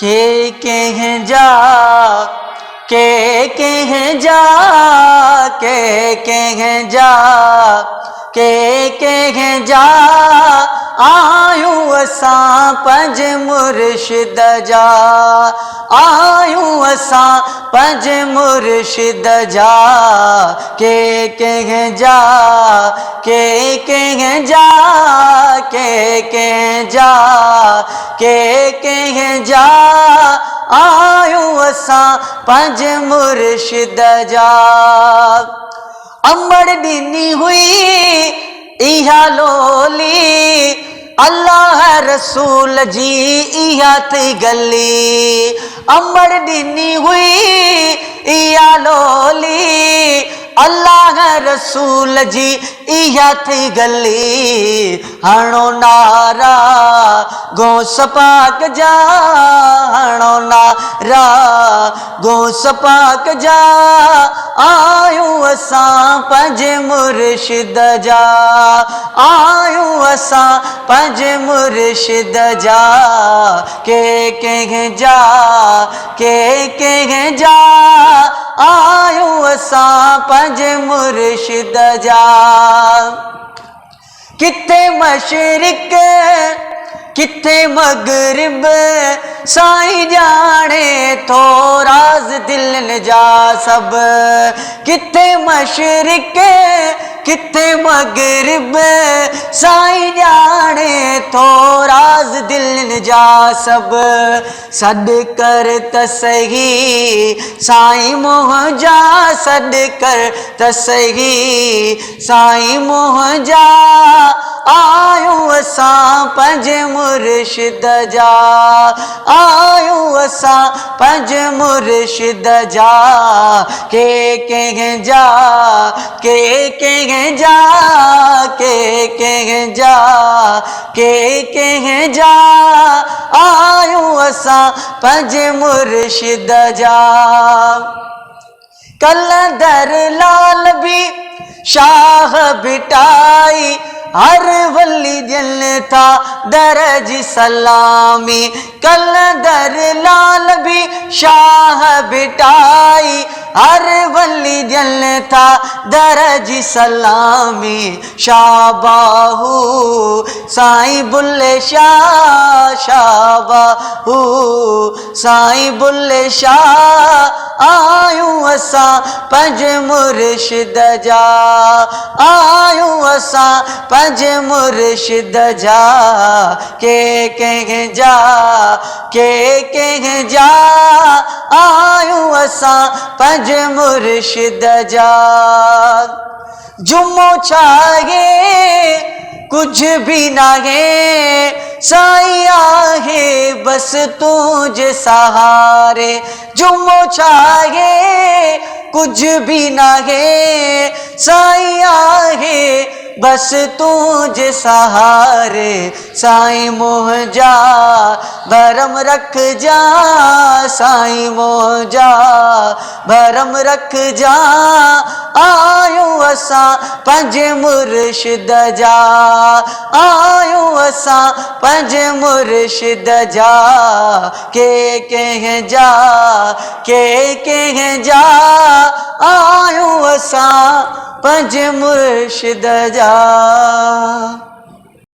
के जा के जा के जा के जा आयूं असां पंज मुर्शिद जा आयूं असां पंज मुर्शिद जा के जा के जा के जा के जा आयूं असां पंज मुर्शिद जा अमड़ ॾिनी हुई इहा लोली अल्लाह रसूल जी इहा थी गली अमड़ ॾिनी हुई इहा लोली अल्लाह रसूल जी इहा थी गली हणो नारा गौस पाक जा हणो नारा गौस पाक जा आयूं असां पंज मुर्शिद जा आयूं असां पंज मुर्शिद जा के जा के जा आयूं असां पंज मुर्शिद जा किथे मशरिक किथे मगरिब साईं जाने थो राज दिलनि जा सब किथे मशरिक किथे मगरिब साईं जाने थो राज दिलनि जा सब सॾु कर त सही साईं मोह जा सॾु कर त सही साईं मोह जा आयूं असां पंज मुर्शिद जा आयूं असां पंज मुर्शिद जा के जा के जा के जा के जा आयूं असां पंज मुर्शिद जा कलंदर लाल भी शाह बिटाई हर वली जन था दरज सलामी कलंदर लाल भी शाह बिटाई हर वली जन था दरज सलामी शाबाहू साईं बुल्ले शाह शाबाहू साईं बुल्ले शाह आयूं असां पंज मुर्शिद जा आयूं असां पंज मुर्शिद जा के जा के जा आयूं असां पंज मुर्शिद जा जुमो छाहे कुछ भी नाहे साईं आहे बस तुझे सहारे जुमो छाहे कुछ भी नाहे साईं आहे बस तुझे सहारे साईं मोह जा भरम रख जा साईं मोह जा भरम रख जा आयूं असां पंज मुर्शिद जा आयूं असां पंज मुर्शिद जा के जा के जा आयूं असां पंज मुर्शिद जा